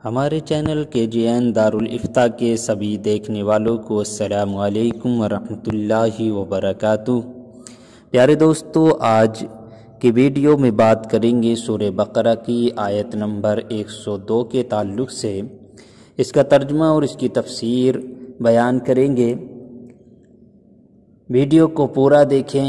ہمارے channel KGN دارالفتہ کے سبھی دیکھنے والوں کو السلام علیکم ورحمۃ اللہ وبرکاتہ۔ پیارے دوستو، آج کی ویڈیو میں بات کریں گے سورہ بقرہ کی آیت نمبر 102 کے تعلق سے۔ اس کا ترجمہ اور اس کی تفسیر بیان کریں گے۔ ویڈیو کو پورا دیکھیں،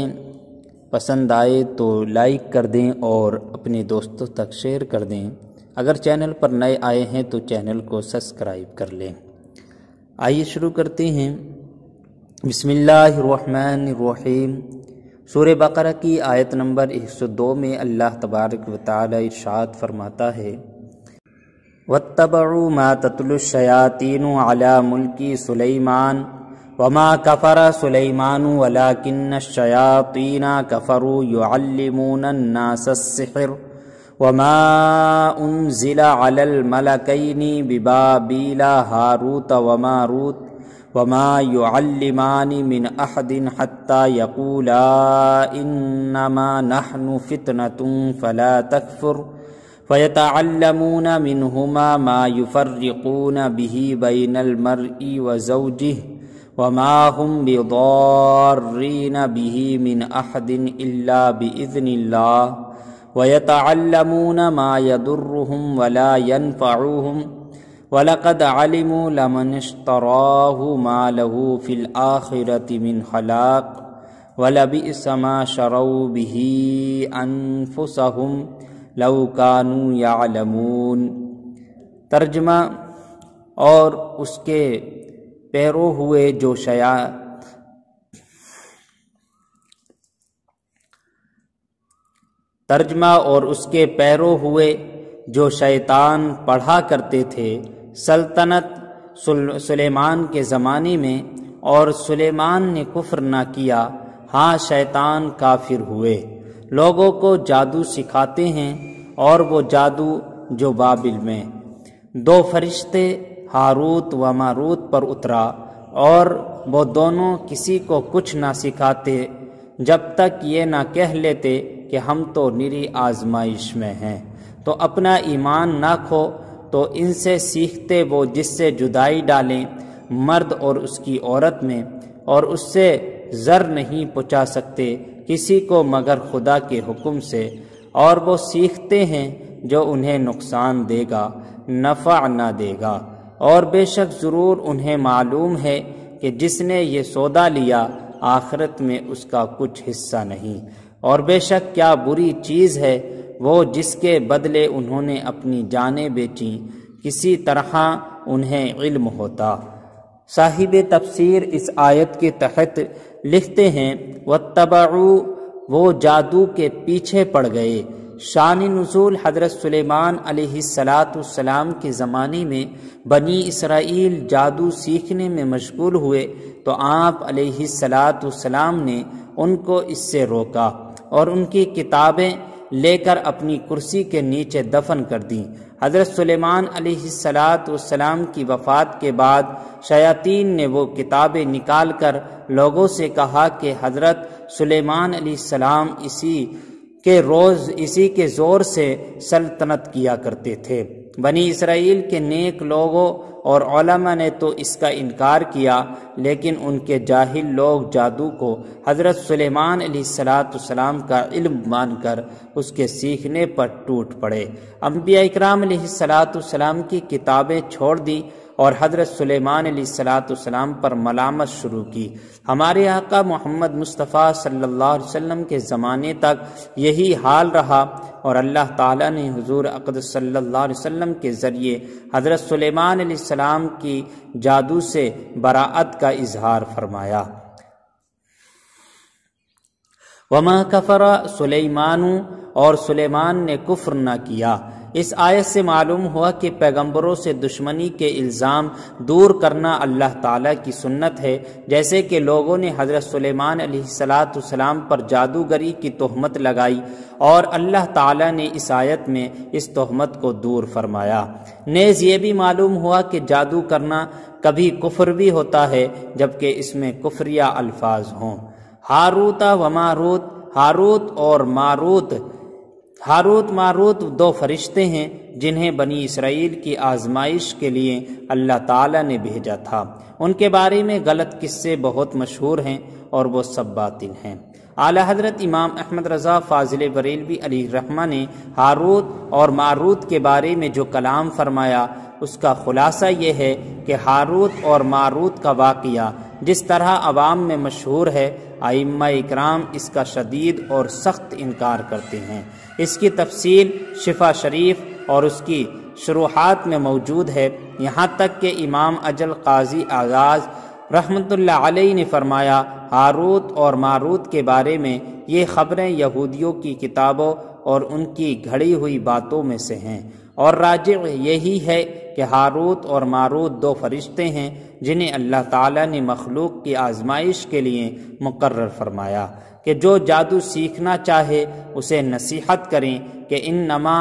پسند آئے تو لائک کر دیں اور اپنے دوستوں تک شیئر کر دیں۔ اگر چینل پر نئے آئے ہیں تو چینل کو سبسکرائب کر لیں۔ آئیے شروع کرتے ہیں۔ بسم اللہ الرحمن الرحیم۔ سورہ بقرہ کی آیت نمبر 102 میں اللہ تبارک و تعالی ارشاد فرماتا ہے، وَاتَّبَعُوا مَا تَتْلُو الشَّيَاطِينُ عَلَى مُلْكِ سُلَيْمَانَ وَمَا كَفَرَ سُلَيْمَانُ وَلَكِنَّ الشَّيَاطِينَ كَفَرُوا يُعَلِّمُونَ النَّاسَ السِّحْرَ وَمَا أُنزِلَ عَلَى الْمَلَكَيْنِ بِبَابِيلَ هَارُوتَ وَمَارُوتَ وَمَا يُعَلِّمَانِ مِنْ أَحَدٍ حَتَّى يَقُولَا إِنَّمَا نَحْنُ فِتْنَةٌ فَلَا تَكْفُرْ فَيَتَعَلَّمُونَ مِنْهُمَا مَا يُفَرِّقُونَ بِهِ بَيْنَ الْمَرْءِ وَزَوْجِهِ وَمَا هُمْ بِضَارِّينَ بِهِ مِنْ أَحَدٍ إِلَّا بِإِذْنِ اللَّهِ وَيَتَعَلَّمُونَ مَا يَضُرُّهُمْ وَلَا يَنْفَعُهُمْ وَلَقَدْ عَلِمُوا لَمَنِ اشْتَرَاهُ مَا لَهُ فِي الْآخِرَةِ مِنْ خَلَاقٍ وَلَبِئْسَ مَا شَرَوْا بِهِ أَنفُسَهُمْ لَوْ كَانُوا يَعْلَمُونَ۔ ترجمہ اور اس کے پیرو ہوئے جو شیطان پڑھا کرتے تھے سلطنت سلیمان کے زمانے میں، اور سلیمان نے کفر نہ کیا، ہاں شیطان کافر ہوئے۔ لوگوں کو جادو سکھاتے ہیں، اور وہ جادو جو بابل میں 2 فرشتے ہاروت و ماروت پر اترا، اور وہ دونوں کسی کو کچھ نہ سکھاتے جب تک یہ نہ کہہ لیتے کہ ہم تو نری آزمائش میں ہیں۔ تو اپنا ایمان نہ کھو، تو ان سے سیکھتے وہ جس سے جدائی ڈالیں مرد اور اس کی عورت میں، اور اس سے زر نہیں پہنچا سکتے کسی کو مگر خدا کے حکم سے، اور وہ سیکھتے ہیں جو انہیں نقصان دے گا نفع نہ دے گا، اور بے شک ضرور انہیں معلوم ہے کہ جس نے یہ سودا لیا آخرت میں اس کا کچھ حصہ نہیں، اور بے شک کیا بری چیز ہے وہ جس کے بدلے انہوں نے اپنی جانیں بیچیں، کسی طرح انہیں علم ہوتا۔ صاحب تفسیر اس آیت کے تحت لکھتے ہیں، وَاتَّبَعُوا، وہ جادو کے پیچھے پڑ گئے۔ شان نزول حضرت سلیمان علیہ السلام کے زمانے میں بنی اسرائیل جادو سیکھنے میں مشغول ہوئے، تو آپ علیہ السلام نے ان کو اس سے روکا اور ان کی کتابیں لے کر اپنی کرسی کے نیچے دفن کر دیں۔ حضرت سلیمان علیہ السلام کی وفات کے بعد شیاطین نے وہ کتابیں نکال کر لوگوں سے کہا کہ حضرت سلیمان علیہ السلام اسی کے زور سے سلطنت کیا کرتے تھے۔ بنی اسرائیل کے نیک لوگوں اور علماء نے تو اس کا انکار کیا، لیکن ان کے جاہل لوگ جادو کو حضرت سلیمان علیہ السلام کا علم مان کر اس کے سیکھنے پر ٹوٹ پڑے۔ انبیاء اکرام علیہ السلام کی کتابیں چھوڑ دی اور حضرت سلیمان علیہ السلام پر ملامت شروع کی۔ ہمارے آقا محمد مصطفیٰ صلی اللہ علیہ وسلم کے زمانے تک یہی حال رہا، اور اللہ تعالیٰ نے حضور اقدس صلی اللہ علیہ وسلم کے ذریعے حضرت سلیمان علیہ السلام کی جادو سے براءت کا اظہار فرمایا۔ وَمَا كَفَرَ سُلَيْمَانُ، اور سلیمان نے کفر نہ کیا۔ اس آیت سے معلوم ہوا کہ پیغمبروں سے دشمنی کے الزام دور کرنا اللہ تعالیٰ کی سنت ہے، جیسے کہ لوگوں نے حضرت سلیمان علیہ السلام پر جادوگری کی تہمت لگائی، اور اللہ تعالیٰ نے اس آیت میں اس تہمت کو دور فرمایا۔ نیز یہ بھی معلوم ہوا کہ جادو کرنا کبھی کفر بھی ہوتا ہے جبکہ اس میں کفریہ الفاظ ہوں۔ ہاروت و ماروت، ہاروت اور ماروت ہاروت ماروت دو فرشتے ہیں جنہیں بنی اسرائیل کی آزمائش کے لیے اللہ تعالیٰ نے بھیجا تھا۔ ان کے بارے میں غلط قصے بہت مشہور ہیں اور وہ سب باطل ہیں۔ اعلیٰ حضرت امام احمد رضا فاضل بریلوی علیہ الرحمہ نے ہاروت اور ماروت کے بارے میں جو کلام فرمایا اس کا خلاصہ یہ ہے کہ ہاروت اور ماروت کا واقعہ جس طرح عوام میں مشہور ہے، ائمہ اکرام اس کا شدید اور سخت انکار کرتے ہیں۔ اس کی تفصیل شفا شریف اور اس کی شروحات میں موجود ہے، یہاں تک کہ امام اجل قاضی اعزاز رحمۃ اللہ علیہ نے فرمایا ہاروت اور ماروت کے بارے میں یہ خبریں یہودیوں کی کتابوں اور ان کی گھڑی ہوئی باتوں میں سے ہیں، اور راجع یہی ہے کہ ہاروت اور ماروت دو فرشتے ہیں جنہیں اللہ تعالیٰ نے مخلوق کی آزمائش کے لیے مقرر فرمایا کہ جو جادو سیکھنا چاہے اسے نصیحت کریں کہ انما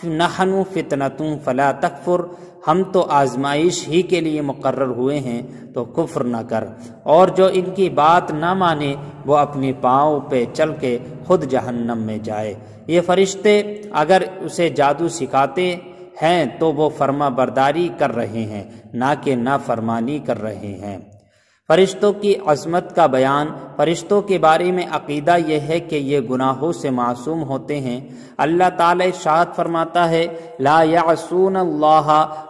نحن فتنۃ فلا تکفر، ہم تو آزمائش ہی کے لیے مقرر ہوئے ہیں تو کفر نہ کر، اور جو ان کی بات نہ مانے وہ اپنے پاؤں پہ چل کے خود جہنم میں جائے۔ یہ فرشتے اگر اسے جادو سکھاتے ہیں تو وہ فرما برداری کر رہے ہیں، نہ کہ نافرمانی کر رہے ہیں۔ فرشتوں کی عظمت کا بیان۔ فرشتوں کے بارے میں عقیدہ یہ ہے کہ یہ گناہوں سے معصوم ہوتے ہیں۔ اللہ تعالی ارشاد فرماتا ہے لا یعصون اللہ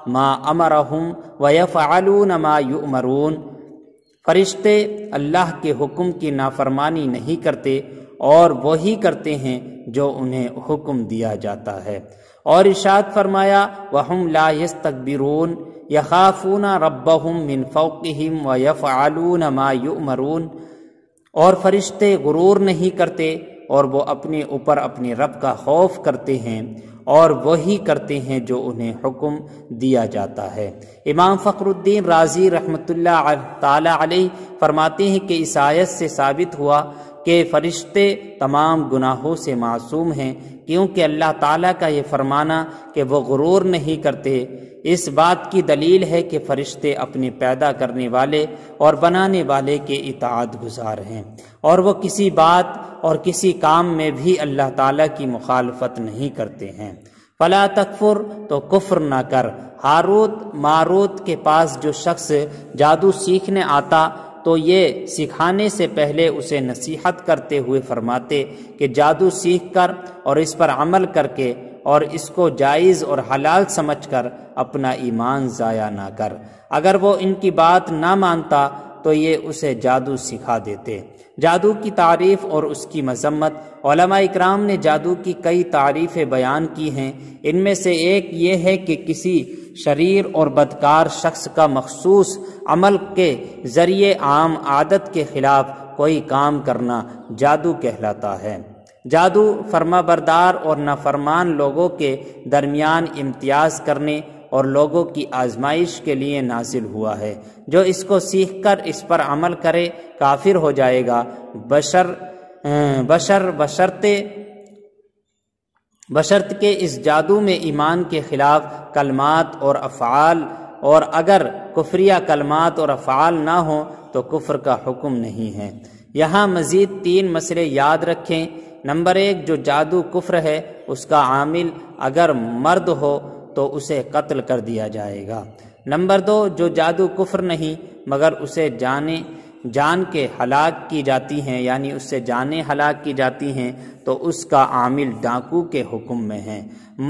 ما امرہم ویفعلون ما یؤمرون، فرشتے اللہ کے حکم کی نافرمانی نہیں کرتے اور وہی کرتے ہیں جو انہیں حکم دیا جاتا ہے۔ اور ارشاد فرمایا وَهُمْ لَا يَسْتَكْبِرُونَ يَخَافُونَ رَبَّهُمْ مِنْ فَوْقِهِمْ وَيَفْعَلُونَ مَا يُؤْمَرُونَ، اور فرشتے غرور نہیں کرتے اور وہ اپنے اوپر اپنے رب کا خوف کرتے ہیں اور وہی کرتے ہیں جو انہیں حکم دیا جاتا ہے۔ امام فخر الدین رازی رحمۃ اللہ تعالی علیہ فرماتے ہیں کہ اس آیت سے ثابت ہوا کہ فرشتے تمام گناہوں سے معصوم ہیں، کیونکہ اللہ تعالیٰ کا یہ فرمانا کہ وہ غرور نہیں کرتے اس بات کی دلیل ہے کہ فرشتے اپنے پیدا کرنے والے اور بنانے والے کے اطاعت گزار ہیں، اور وہ کسی بات اور کسی کام میں بھی اللہ تعالیٰ کی مخالفت نہیں کرتے ہیں۔ فلا تکفر، تو کفر نہ کر۔ ہاروت ماروت کے پاس جو شخص جادو سیکھنے آتا تو یہ سکھانے سے پہلے اسے نصیحت کرتے ہوئے فرماتے کہ جادو سیکھ کر اور اس پر عمل کر کے اور اس کو جائز اور حلال سمجھ کر اپنا ایمان ضائع نہ کر۔ اگر وہ ان کی بات نہ مانتا تو یہ اسے جادو سکھا دیتے۔ جادو کی تعریف اور اس کی مذمت۔ علماء اکرام نے جادو کی کئی تعریفیں بیان کی ہیں، ان میں سے ایک یہ ہے کہ کسی شریر اور بدکار شخص کا مخصوص عمل کے ذریعے عام عادت کے خلاف کوئی کام کرنا جادو کہلاتا ہے۔ جادو فرما بردار اور نافرمان لوگوں کے درمیان امتیاز کرنے اور لوگوں کی آزمائش کے لیے نازل ہوا ہے۔ جو اس کو سیکھ کر اس پر عمل کرے کافر ہو جائے گا، بشرط کہ اس جادو میں ایمان کے خلاف کلمات اور افعال، اور اگر کفریہ کلمات اور افعال نہ ہوں تو کفر کا حکم نہیں ہے۔ یہاں مزید 3 مسئلے یاد رکھیں۔ نمبر 1، جو جادو کفر ہے اس کا عامل اگر مرد ہو تو اسے قتل کر دیا جائے گا۔ نمبر 2، جو جادو کفر نہیں مگر اسے جان کے ہلاک کی جاتی ہیں، یعنی اس سے جانیں ہلاک کی جاتی ہیں، تو اس کا عامل ڈاکو کے حکم میں ہے،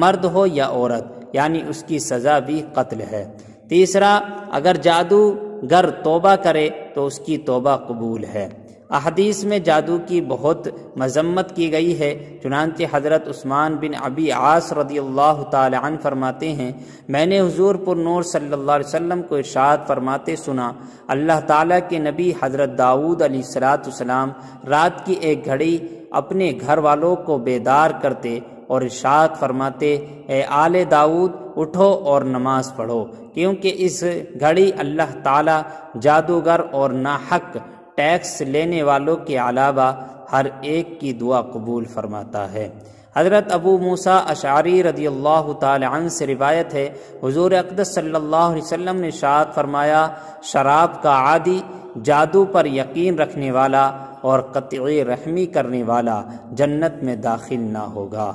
مرد ہو یا عورت، یعنی اس کی سزا بھی قتل ہے۔ تیسرا، اگر جادوگر توبہ کرے تو اس کی توبہ قبول ہے۔ احادیث میں جادو کی بہت مذمت کی گئی ہے، چنانچہ حضرت عثمان بن ابی عاص رضی اللہ تعالی عنہ فرماتے ہیں میں نے حضور پر نور صلی اللہ علیہ وسلم کو ارشاد فرماتے سنا، اللہ تعالیٰ کے نبی حضرت داؤد علیہ السلام رات کی ایک گھڑی اپنے گھر والوں کو بیدار کرتے اور ارشاد فرماتے اے آل داؤد اٹھو اور نماز پڑھو، کیونکہ اس گھڑی اللہ تعالیٰ جادوگر اور ناحق ٹیکس لینے والوں کے علاوہ ہر ایک کی دعا قبول فرماتا ہے۔ حضرت ابو موسیٰ اشعری رضی اللہ تعالی عنہ سے روایت ہے، حضور اقدس صلی اللہ علیہ وسلم نے ارشاد فرمایا، شراب کا عادی، جادو پر یقین رکھنے والا اور قطعی رحمی کرنے والا جنت میں داخل نہ ہوگا۔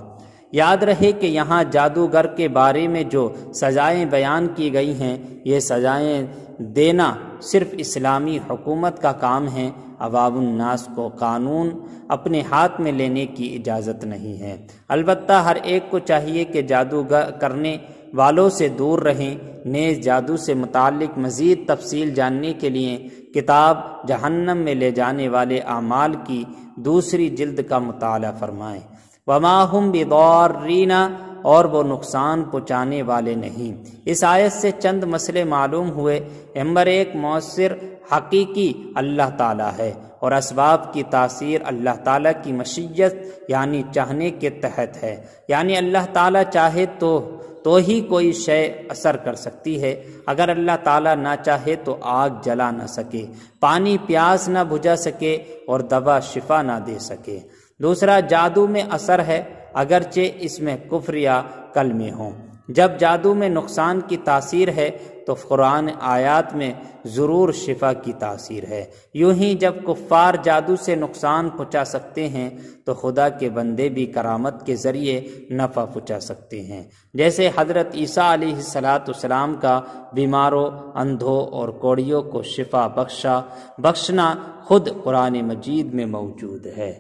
یاد رہے کہ یہاں جادوگر کے بارے میں جو سزائیں بیان کی گئی ہیں، یہ سزائیں دینا صرف اسلامی حکومت کا کام ہے۔ عوام الناس کو قانون اپنے ہاتھ میں لینے کی اجازت نہیں ہے۔ البتہ ہر ایک کو چاہیے کہ جادو کرنے والوں سے دور رہیں۔ نیز جادو سے متعلق مزید تفصیل جاننے کے لیے کتاب جہنم میں لے جانے والے اعمال کی 2 جلد کا مطالعہ فرمائیں۔ وما ہم بضارین، اور وہ نقصان پہنچانے والے نہیں۔ اس آیت سے چند مسئلے معلوم ہوئے۔ نمبر 1، مؤثر حقیقی اللہ تعالیٰ ہے اور اسباب کی تاثیر اللہ تعالیٰ کی مشیت یعنی چاہنے کے تحت ہے، یعنی اللہ تعالیٰ چاہے تو ہی کوئی شے اثر کر سکتی ہے۔ اگر اللہ تعالیٰ نہ چاہے تو آگ جلا نہ سکے، پانی پیاس نہ بجھا سکے اور دوا شفا نہ دے سکے۔ دوسرا، جادو میں اثر ہے اگرچہ اس میں کفر یا کلمے ہوں۔ جب جادو میں نقصان کی تاثیر ہے تو قرآن آیات میں ضرور شفا کی تاثیر ہے۔ یوں ہی جب کفار جادو سے نقصان پہنچا سکتے ہیں تو خدا کے بندے بھی کرامت کے ذریعے نفع پہنچا سکتے ہیں، جیسے حضرت عیسیٰ علیہ السلام کا بیماروں، اندھوں اور کوڑیوں کو شفا بخشنا خود قرآن مجید میں موجود ہے۔